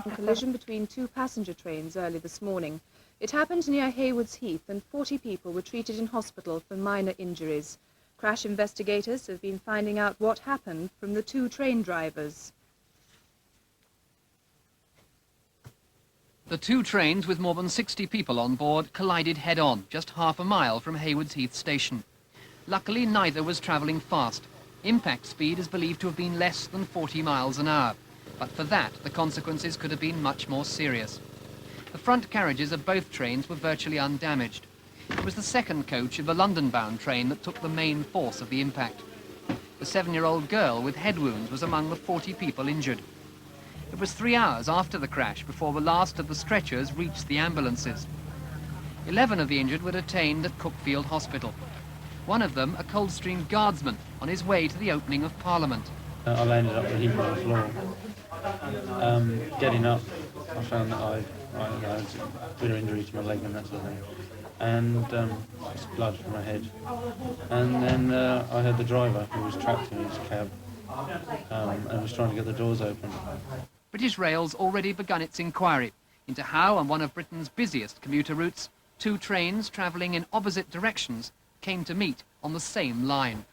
A collision between two passenger trains early this morning. It happened near Haywards Heath, and 40 people were treated in hospital for minor injuries. Crash investigators have been finding out what happened from the two train drivers. The two trains with more than 60 people on board collided head-on, just half a mile from Haywards Heath station. Luckily, neither was travelling fast. Impact speed is believed to have been less than 40 miles an hour. But for that, the consequences could have been much more serious. The front carriages of both trains were virtually undamaged. It was the second coach of a London-bound train that took the main force of the impact. The 7-year-old girl with head wounds was among the 40 people injured. It was 3 hours after the crash before the last of the stretchers reached the ambulances. 11 of the injured were detained at Cookfield Hospital. One of them, a Coldstream guardsman, on his way to the opening of Parliament. I landed up the heap on the floor. Getting up, I found that I had a bit of injury to my leg and that sort of thing. And just blood from my head. And then I heard the driver, who was trapped in his cab, and was trying to get the doors open. British Rail's already begun its inquiry into how, on one of Britain's busiest commuter routes, two trains travelling in opposite directions came to meet on the same line.